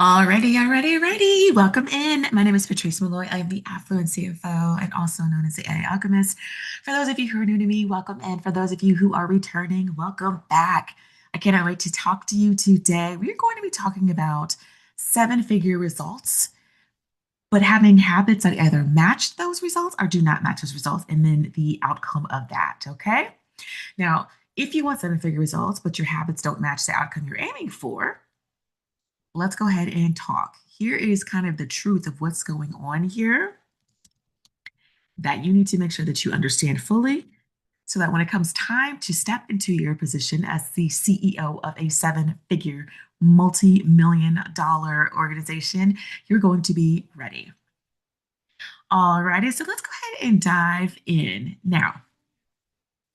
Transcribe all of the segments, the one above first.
Alrighty. Welcome in. My name is Patrice Malloy. I'm the Affluent CFO and also known as the AI Alchemist. For those of you who are new to me, welcome in. For those of you who are returning, welcome back. I cannot wait to talk to you today. We are going to be talking about seven-figure results, but having habits that either match those results or do not match those results, and then the outcome of that. Okay. Now, if you want seven-figure results, but your habits don't match the outcome you're aiming for, let's go ahead and talk. Here is kind of the truth of what's going on here that you need to make sure that you understand fully so that when it comes time to step into your position as the CEO of a seven-figure, multi-million dollar organization, you're going to be ready. All righty, so let's go ahead and dive in. Now,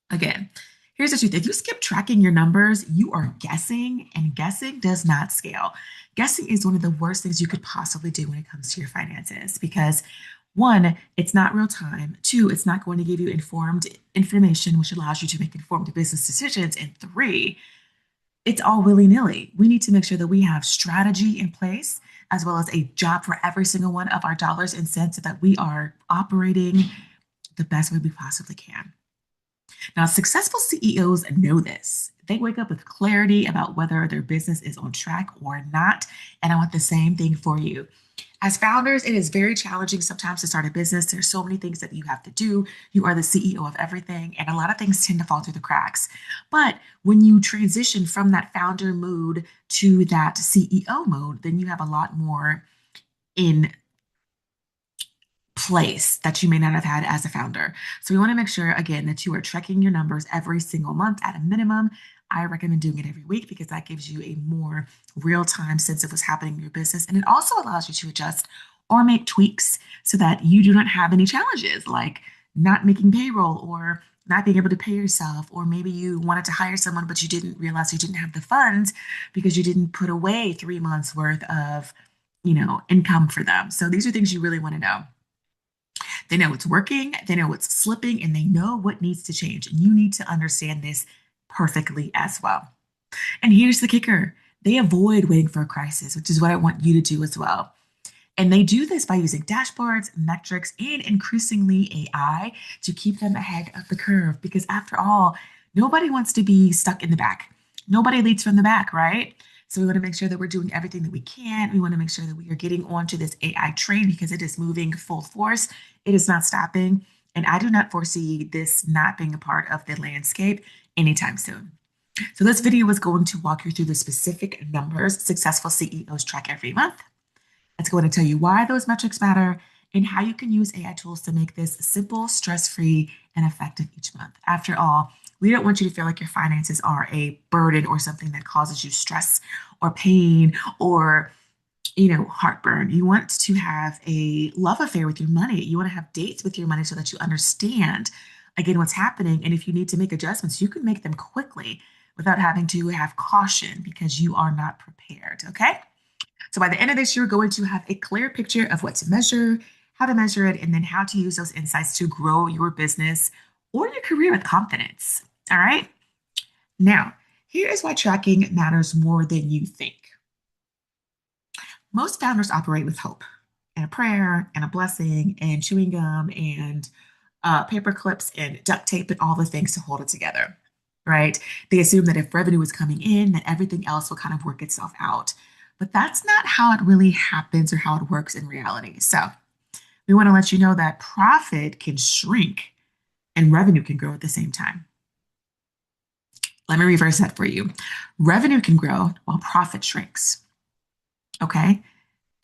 again, here's the truth. If you skip tracking your numbers, you are guessing, and guessing does not scale. Guessing is one of the worst things you could possibly do when it comes to your finances because one, it's not real time. Two, it's not going to give you informed information, which allows you to make informed business decisions. And three, it's all willy-nilly. We need to make sure that we have strategy in place as well as a job for every single one of our dollars and cents so that we are operating the best way we possibly can. Now, successful CEOs know this. They wake up with clarity about whether their business is on track or not. And I want the same thing for you. As founders, it is very challenging sometimes to start a business. There's so many things that you have to do. You are the CEO of everything, and a lot of things tend to fall through the cracks. But when you transition from that founder mode to that CEO mode, then you have a lot more in place that you may not have had as a founder. So we want to make sure, again, that you are tracking your numbers every single month at a minimum. I recommend doing it every week because that gives you a more real-time sense of what's happening in your business. And it also allows you to adjust or make tweaks so that you do not have any challenges like not making payroll or not being able to pay yourself, or maybe you wanted to hire someone, but you didn't realize you didn't have the funds because you didn't put away 3 months worth of, income for them. So these are things you really want to know. They know what's working, they know what's slipping, and they know what needs to change. And you need to understand this perfectly as well. And here's the kicker, they avoid waiting for a crisis, which is what I want you to do as well. And they do this by using dashboards, metrics, and increasingly AI to keep them ahead of the curve. Because after all, nobody wants to be stuck in the back. Nobody leads from the back, right? So we want to make sure that we're doing everything that we can. We want to make sure that we are getting onto this AI train because it is moving full force. It is not stopping. And I do not foresee this not being a part of the landscape anytime soon. So this video is going to walk you through the specific numbers successful CEOs track every month. It's going to tell you why those metrics matter and how you can use AI tools to make this simple, stress-free, and effective each month. After all, we don't want you to feel like your finances are a burden or something that causes you stress or pain or, heartburn. You want to have a love affair with your money. You want to have dates with your money so that you understand, again, what's happening. And if you need to make adjustments, you can make them quickly without having to have caution because you are not prepared, okay? So by the end of this, you're going to have a clear picture of what to measure, how to measure it, and then how to use those insights to grow your business or your career with confidence. All right. Now, here is why tracking matters more than you think. Most founders operate with hope and a prayer and a blessing and chewing gum and paper clips and duct tape and all the things to hold it together, right? They assume that if revenue is coming in, that everything else will kind of work itself out. But that's not how it really happens or how it works in reality. So we want to let you know that profit can shrink and revenue can grow at the same time. Let me reverse that for you. Revenue can grow while profit shrinks. Okay.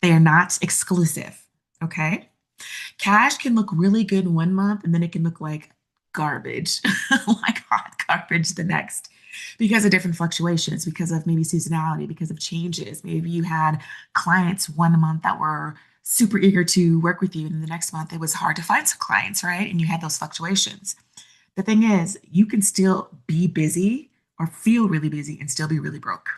They are not exclusive. Okay. Cash can look really good in 1 month and then it can look like garbage, like hot garbage the next because of different fluctuations, because of maybe seasonality, because of changes. Maybe you had clients 1 month that were super eager to work with you, and the next month it was hard to find some clients, right? And you had those fluctuations. The thing is, you can still be busy or feel really busy and still be really broke.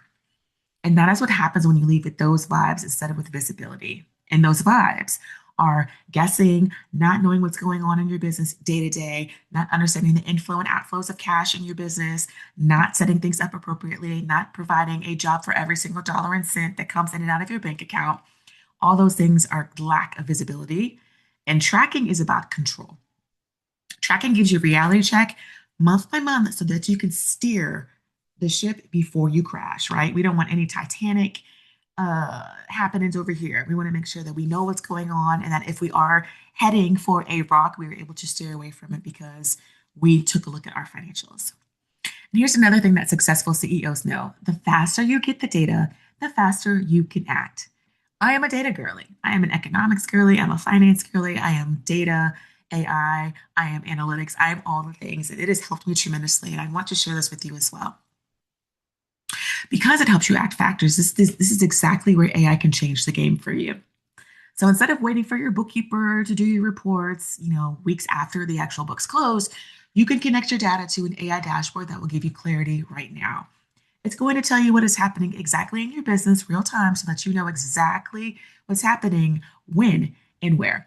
And that is what happens when you leave with those vibes instead of with visibility. And those vibes are guessing, not knowing what's going on in your business day to day, not understanding the inflow and outflows of cash in your business, not setting things up appropriately, not providing a job for every single dollar and cent that comes in and out of your bank account. All those things are lack of visibility. And tracking is about control. Tracking gives you a reality check month by month so that you can steer the ship before you crash, right? We don't want any Titanic happenings over here. We want to make sure that we know what's going on and that if we are heading for a rock, we were able to steer away from it because we took a look at our financials. And here's another thing that successful CEOs know: the faster you get the data, the faster you can act. I am a data girly. I am an economics girly. I'm a finance girly. I am data, AI. I am analytics. I am all the things. And it has helped me tremendously. And I want to share this with you as well. Because it helps you act factors, this is exactly where AI can change the game for you. So instead of waiting for your bookkeeper to do your reports, weeks after the actual books close, you can connect your data to an AI dashboard that will give you clarity right now. It's going to tell you what is happening exactly in your business real time so that you know exactly what's happening when and where.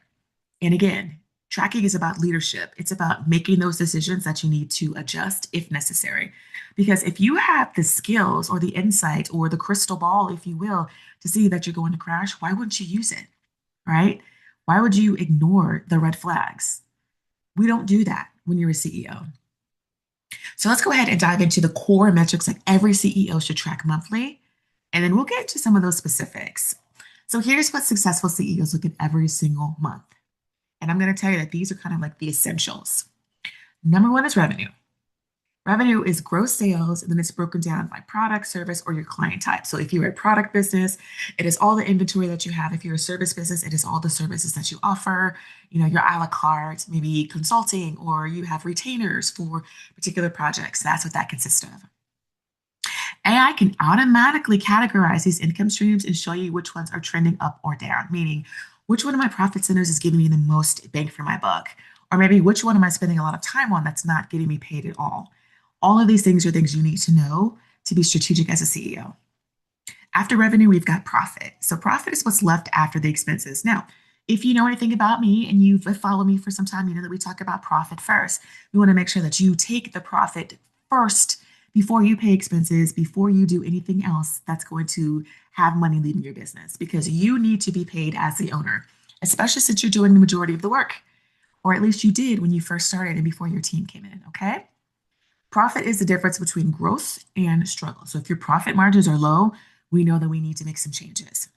And again, tracking is about leadership. It's about making those decisions that you need to adjust if necessary. Because if you have the skills or the insight or the crystal ball, if you will, to see that you're going to crash, why wouldn't you use it? Right? Why would you ignore the red flags? We don't do that when you're a CEO. So let's go ahead and dive into the core metrics that every CEO should track monthly, and then we'll get to some of those specifics. So here's what successful CEOs look at every single month. And I'm going to tell you that these are kind of like the essentials. Number one is revenue. Revenue is gross sales, and then it's broken down by product, service, or your client type. So if you're a product business, it is all the inventory that you have. If you're a service business, it is all the services that you offer, your a la carte, maybe consulting, or you have retainers for particular projects. That's what that consists of. AI can automatically categorize these income streams and show you which ones are trending up or down, meaning which one of my profit centers is giving me the most bang for my buck, or maybe which one am I spending a lot of time on that's not getting me paid at all. All of these things are things you need to know to be strategic as a CEO. After revenue, we've got profit. So profit is what's left after the expenses. Now, if you know anything about me and you've followed me for some time, you know that we talk about profit first. We want to make sure that you take the profit first before you pay expenses, before you do anything else that's going to have money leaving your business, because you need to be paid as the owner, especially since you're doing the majority of the work, or at least you did when you first started and before your team came in, okay? Profit is the difference between growth and struggle. So if your profit margins are low, we know that we need to make some changes.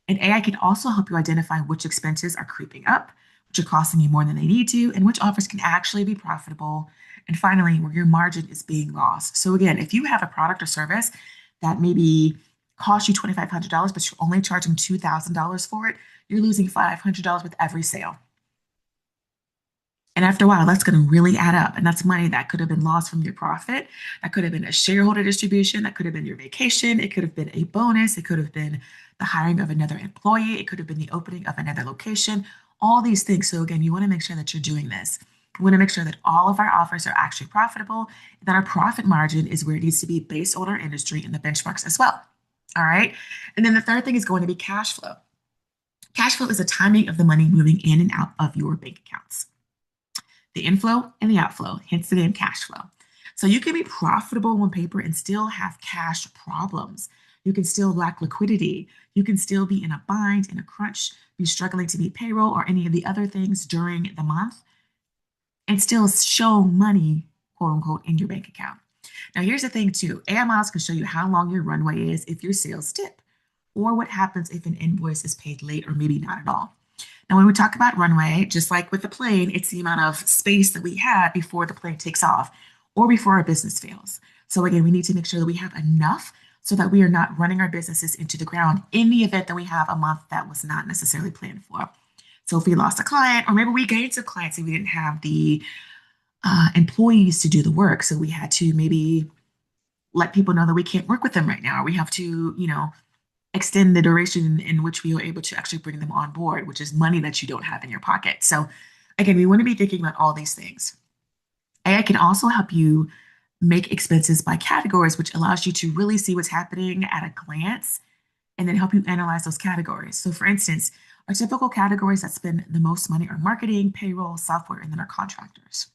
And AI can also help you identify which expenses are creeping up, which are costing you more than they need to, and which offers can actually be profitable. And finally, where your margin is being lost. So again, if you have a product or service that maybe costs you $2,500, but you're only charging $2,000 for it, you're losing $500 with every sale. And after a while, that's going to really add up. And that's money that could have been lost from your profit. That could have been a shareholder distribution. That could have been your vacation. It could have been a bonus. It could have been the hiring of another employee. It could have been the opening of another location. All these things. So again, you want to make sure that you're doing this. We want to make sure that all of our offers are actually profitable, and that our profit margin is where it needs to be based on our industry and the benchmarks as well. All right. And then the third thing is going to be cash flow. Cash flow is the timing of the money moving in and out of your bank accounts. The inflow and the outflow, hence the name cash flow. So you can be profitable on paper and still have cash problems. You can still lack liquidity. You can still be in a bind, in a crunch, be struggling to meet payroll or any of the other things during the month, and still show money, quote unquote, in your bank account. Now, here's the thing too. AI models can show you how long your runway is if your sales dip, or what happens if an invoice is paid late or maybe not at all. Now, when we talk about runway, just like with the plane, it's the amount of space that we have before the plane takes off or before our business fails. So again, we need to make sure that we have enough so that we are not running our businesses into the ground in the event that we have a month that was not necessarily planned for. So if we lost a client, or maybe we gained some clients and we didn't have the employees to do the work, so we had to maybe let people know that we can't work with them right now, or we have to, extend the duration in which we are able to actually bring them on board, which is money that you don't have in your pocket. So again, we want to be thinking about all these things. AI can also help you make expenses by categories, which allows you to really see what's happening at a glance and then help you analyze those categories. So for instance, Our typical categories that spend the most money are marketing, payroll, software, and then our contractors.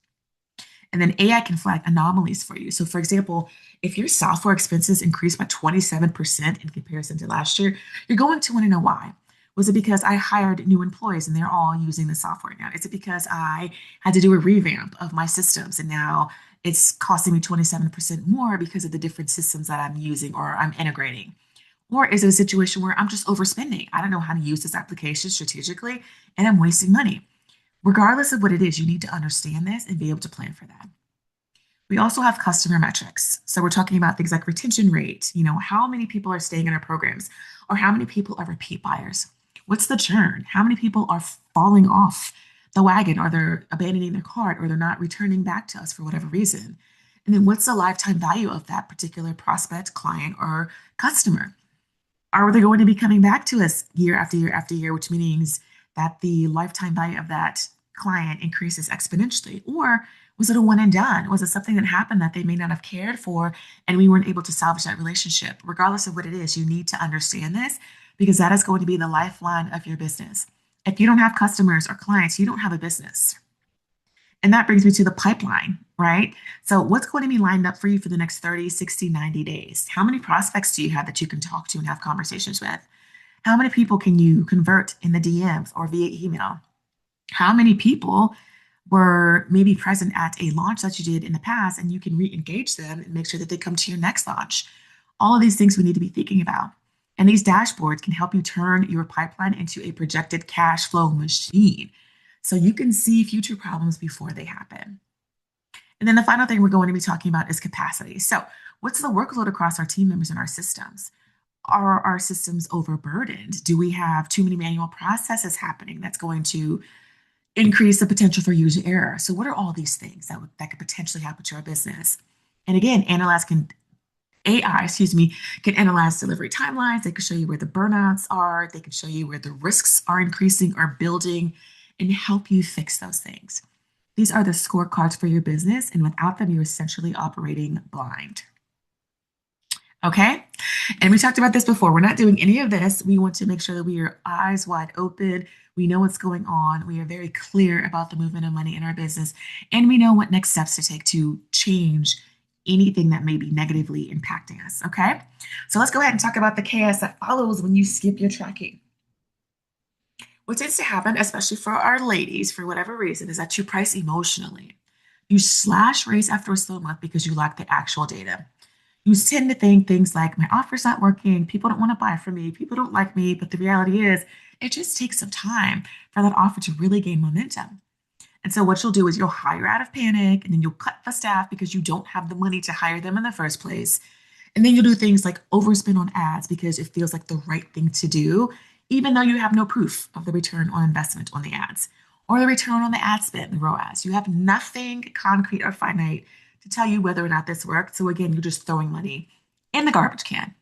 And then AI can flag anomalies for you. So, for example, if your software expenses increased by 27% in comparison to last year, you're going to want to know why. Was it because I hired new employees and they're all using the software now? Is it because I had to do a revamp of my systems and now it's costing me 27% more because of the different systems that I'm using or I'm integrating? Or is it a situation where I'm just overspending? I don't know how to use this application strategically and I'm wasting money. Regardless of what it is, you need to understand this and be able to plan for that. We also have customer metrics. So we're talking about things like retention rate, how many people are staying in our programs, or how many people are repeat buyers. What's the churn? How many people are falling off the wagon, or they're abandoning their cart, or they're not returning back to us for whatever reason? And then what's the lifetime value of that particular prospect, client, or customer? Are they going to be coming back to us year after year after year, which means that the lifetime value of that client increases exponentially? Or was it a one and done? Was it something that happened that they may not have cared for and we weren't able to salvage that relationship? Regardless of what it is, you need to understand this because that is going to be the lifeline of your business. If you don't have customers or clients, you don't have a business. And that brings me to the pipeline, right? So, what's going to be lined up for you for the next 30, 60, 90 days? How many prospects do you have that you can talk to and have conversations with? How many people can you convert in the DMs or via email? How many people were maybe present at a launch that you did in the past and you can re engage them and make sure that they come to your next launch? All of these things we need to be thinking about. And these dashboards can help you turn your pipeline into a projected cash flow machine so you can see future problems before they happen. And then the final thing we're going to be talking about is capacity. So, what's the workload across our team members and our systems? Are our systems overburdened? Do we have too many manual processes happening that's going to increase the potential for user error? So, what are all these things that could potentially happen to our business? And again, AI, can analyze delivery timelines. They can show you where the burnouts are. They can show you where the risks are increasing or building and help you fix those things. These are the scorecards for your business, and without them, you're essentially operating blind. Okay? And we talked about this before. We're not doing any of this. We want to make sure that we are eyes wide open. We know what's going on. We are very clear about the movement of money in our business, and we know what next steps to take to change anything that may be negatively impacting us. Okay? So let's go ahead and talk about the chaos that follows when you skip your tracking. What tends to happen, especially for our ladies, for whatever reason, is that you price emotionally. You slash raise after a slow month because you lack the actual data. You tend to think things like, my offer's not working, people don't want to buy from me, people don't like me, but the reality is, it just takes some time for that offer to really gain momentum. And so, what you'll do is you'll hire out of panic and then you'll cut the staff because you don't have the money to hire them in the first place. And then you'll do things like overspend on ads because it feels like the right thing to do, even though you have no proof of the return on investment on the ads or the return on the ad spend, the ROAS. You have nothing concrete or finite to tell you whether or not this worked. So again, you're just throwing money in the garbage can.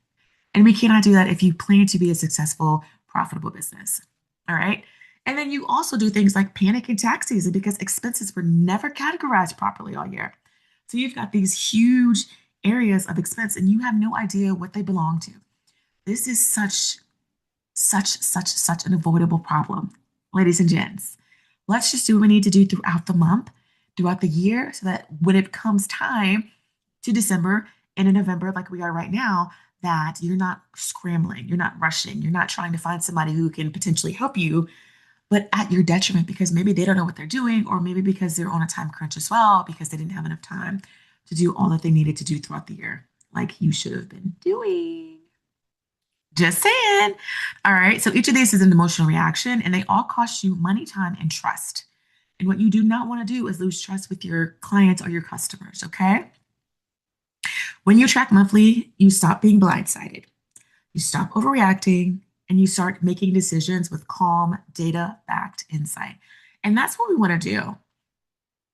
And we cannot do that if you plan to be a successful, profitable business. All right. And then you also do things like panic in tax season because expenses were never categorized properly all year. So you've got these huge areas of expense and you have no idea what they belong to. This is such an avoidable problem, ladies and gents. Let's just do what we need to do throughout the month, throughout the year, so that when it comes time to December and in November, like we are right now, that you're not scrambling, you're not rushing, you're not trying to find somebody who can potentially help you, but at your detriment because maybe they don't know what they're doing, or maybe because they're on a time crunch as well, because they didn't have enough time to do all that they needed to do throughout the year, like you should have been doing. Just saying. All right. So each of these is an emotional reaction, and they all cost you money, time, and trust. And what you do not want to do is lose trust with your clients or your customers. Okay. When you track monthly, you stop being blindsided, you stop overreacting, and you start making decisions with calm, data backed insight. And that's what we want to do.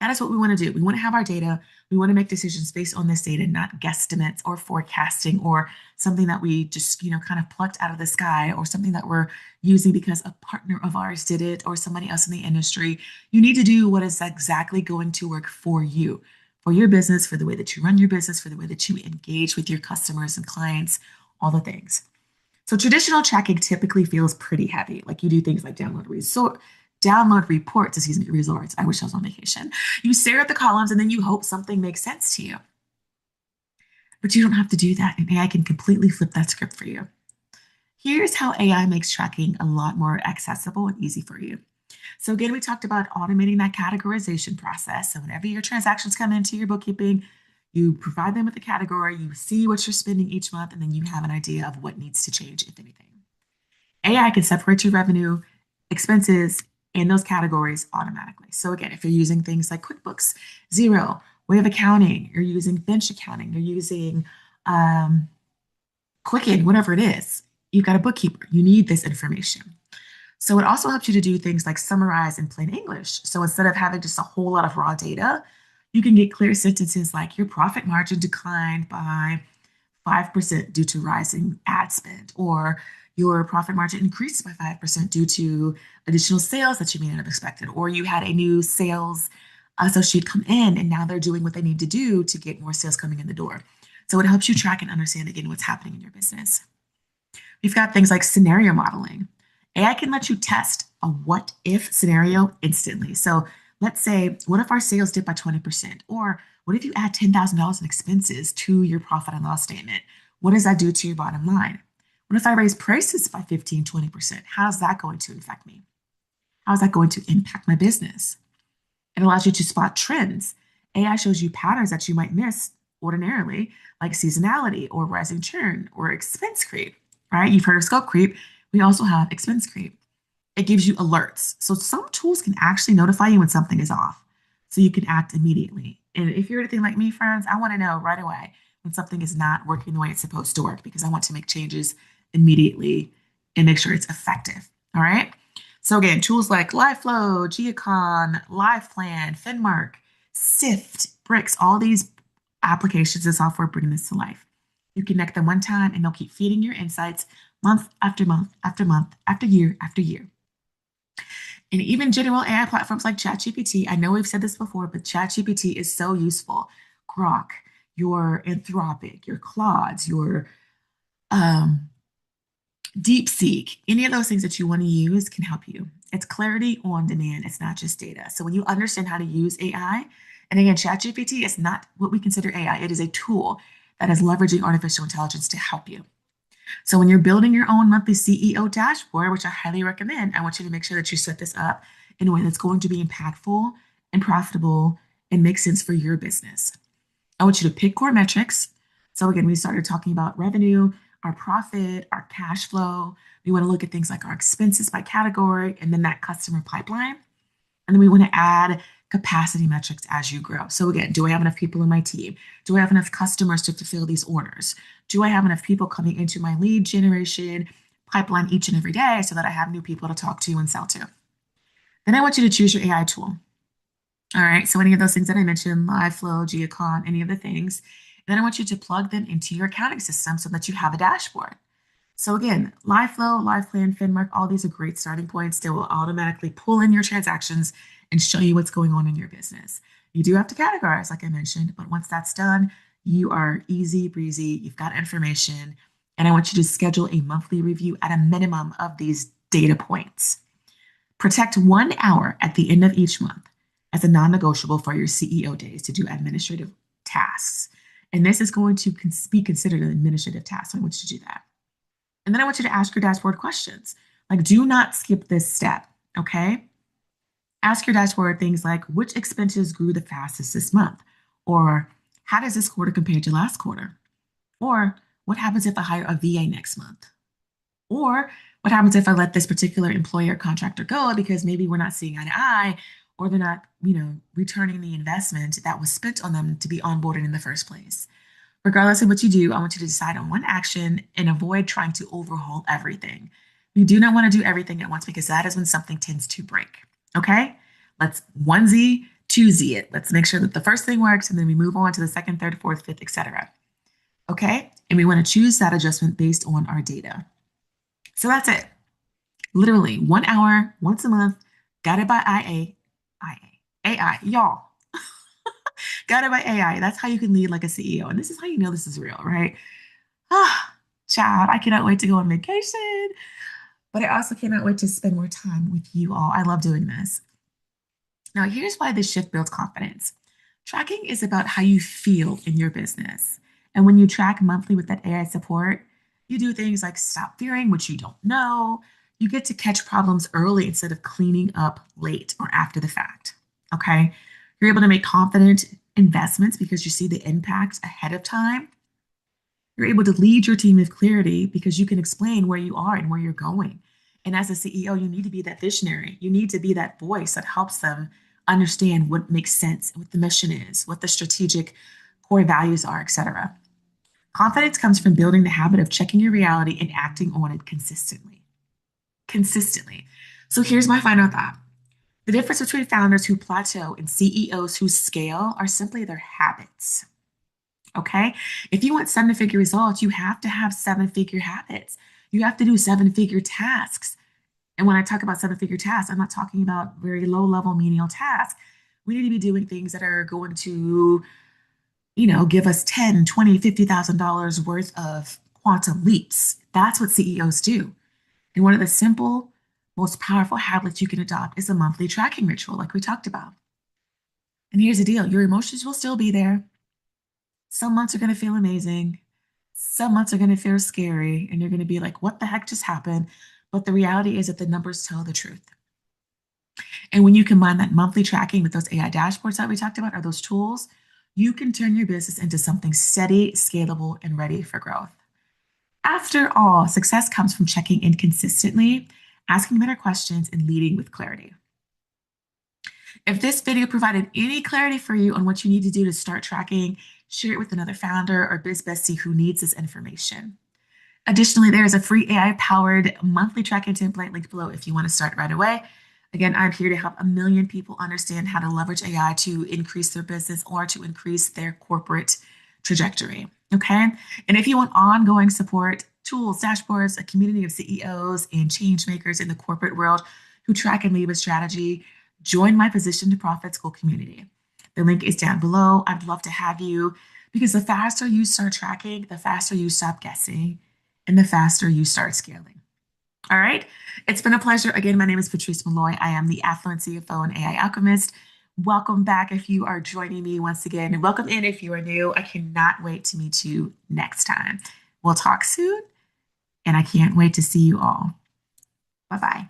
That is what we want to do. We want to have our data. We want to make decisions based on this data, not guesstimates or forecasting or something that we just, kind of plucked out of the sky or something that we're using because a partner of ours did it or somebody else in the industry. You need to do what is exactly going to work for your business, for the way that you run your business, for the way that you engage with your customers and clients, all the things. So traditional tracking typically feels pretty heavy. Like you do things like download reports, excuse me, resorts. I wish I was on vacation. You stare at the columns and then you hope something makes sense to you. But you don't have to do that. And AI can completely flip that script for you. Here's how AI makes tracking a lot more accessible and easy for you. So again, we talked about automating that categorization process. So whenever your transactions come into your bookkeeping, you provide them with a category, you see what you're spending each month, and then you have an idea of what needs to change, if anything. AI can separate your revenue, expenses, in those categories automatically. So again, if you're using things like QuickBooks, Zero, Way of Accounting, you're using bench accounting, you're using um, Quicken, whatever it is, you've got a bookkeeper. You need this information. So it also helps you to do things like summarize in plain English. So instead of having just a whole lot of raw data, you can get clear sentences like your profit margin declined by 5% due to rising ad spend, or your profit margin increased by 5% due to additional sales that you may not have expected, or you had a new sales associate come in and now they're doing what they need to do to get more sales coming in the door. So it helps you track and understand again what's happening in your business. We've got things like scenario modeling. AI can let you test a what if scenario instantly. So let's say, what if our sales dip by 20%? Or what if you add $10,000 in expenses to your profit and loss statement? What does that do to your bottom line? What if I raise prices by 15, 20%? How's that going to affect me? How's that going to impact my business? It allows you to spot trends. AI shows you patterns that you might miss ordinarily, like seasonality or rising churn or expense creep, right? You've heard of scope creep. We also have expense creep. It gives you alerts. So some tools can actually notify you when something is off so you can act immediately. And if you're anything like me, friends, I want to know right away when something is not working the way it's supposed to work because I want to make changes immediately and make sure it's effective. All right. So again, tools like LiveFlow, Geocon, LivePlan, Finmark, Sift, Bricks, all these applications and software bring this to life. You connect them one time and they'll keep feeding your insights month after month after month after year after year. And even general AI platforms like ChatGPT, I know we've said this before, but ChatGPT is so useful. Grok, your Anthropic, your Claudes, your um, DeepSeek, any of those things that you want to use can help you. It's clarity on demand. It's not just data. So when you understand how to use AI, and again, ChatGPT is not what we consider AI. It is a tool that is leveraging artificial intelligence to help you. So when you're building your own monthly CEO dashboard, which I highly recommend, I want you to make sure that you set this up in a way that's going to be impactful and profitable and make sense for your business. I want you to pick core metrics. So again, we started talking about revenue, our profit, our cash flow. We want to look at things like our expenses by category and then that customer pipeline. And then we want to add capacity metrics as you grow. So again, do I have enough people in my team? Do I have enough customers to fulfill these orders? Do I have enough people coming into my lead generation pipeline each and every day so that I have new people to talk to and sell to? Then I want you to choose your AI tool. All right, so any of those things that I mentioned, LiveFlow, Geocon, any of the things. Then I want you to plug them into your accounting system so that you have a dashboard. So again, LiveFlow, LivePlan, Finmark, all these are great starting points. They will automatically pull in your transactions and show you what's going on in your business. You do have to categorize, like I mentioned, but once that's done, you are easy breezy. You've got information, and I want you to schedule a monthly review at a minimum of these data points. Protect 1 hour at the end of each month as a non-negotiable for your CEO days to do administrative tasks. And this is going to be considered an administrative task. So I want you to do that. And then I want you to ask your dashboard questions. Like, do not skip this step, okay? Ask your dashboard things like, which expenses grew the fastest this month? Or how does this quarter compare to last quarter? Or what happens if I hire a VA next month? Or what happens if I let this particular employer or contractor go because maybe we're not seeing eye to eye, or they're not, returning the investment that was spent on them to be onboarded in the first place. Regardless of what you do, I want you to decide on one action and avoid trying to overhaul everything. You do not want to do everything at once because that is when something tends to break. Okay? Let's onesie, twosie it. Let's make sure that the first thing works and then we move on to the second, third, fourth, fifth, etc. Okay? And we want to choose that adjustment based on our data. So that's it. Literally 1 hour, once a month, guided by AI, y'all. Guided by AI. That's how you can lead like a CEO. And this is how you know this is real, right? Ah, job. I cannot wait to go on vacation, but I also cannot wait to spend more time with you all. I love doing this. Now, here's why this shift builds confidence. Tracking is about how you feel in your business. And when you track monthly with that AI support, you do things like stop fearing what you don't know. You get to catch problems early instead of cleaning up late or after the fact. Okay. You're able to make confident investments because you see the impact ahead of time. You're able to lead your team with clarity because you can explain where you are and where you're going. And as a CEO, you need to be that visionary. You need to be that voice that helps them understand what makes sense, what the mission is, what the strategic core values are, etc. Confidence comes from building the habit of checking your reality and acting on it consistently. Consistently. So here's my final thought. The difference between founders who plateau and CEOs who scale are simply their habits. Okay. If you want seven figure results, you have to have seven figure habits. You have to do seven figure tasks. And when I talk about seven figure tasks, I'm not talking about very low level menial tasks. We need to be doing things that are going to, give us 10, 20, $50,000 worth of quantum leaps. That's what CEOs do. And one of the simple, most powerful habits you can adopt is a monthly tracking ritual, like we talked about. And here's the deal, your emotions will still be there. Some months are going to feel amazing. Some months are going to feel scary, and you're going to be like, what the heck just happened? But the reality is that the numbers tell the truth. And when you combine that monthly tracking with those AI dashboards that we talked about, or those tools, you can turn your business into something steady, scalable, and ready for growth. After all, success comes from checking in consistently, asking better questions, and leading with clarity. If this video provided any clarity for you on what you need to do to start tracking, share it with another founder or biz bestie who needs this information. Additionally, there is a free AI-powered monthly tracking template linked below if you want to start right away. Again, I'm here to help a million people understand how to leverage AI to increase their business or to increase their corporate trajectory. Okay. And if you want ongoing support, tools, dashboards, a community of CEOs and change makers in the corporate world who track and lead with strategy, join my Position to Profit School community. The link is down below. I'd love to have you because the faster you start tracking, the faster you stop guessing, and the faster you start scaling. All right. It's been a pleasure. Again, my name is Patrice Malloy. I am the Affluent CFO and AI Alchemist. Welcome back if you are joining me once again, and welcome in if you are new. I cannot wait to meet you next time. We'll talk soon, and I can't wait to see you all. Bye bye.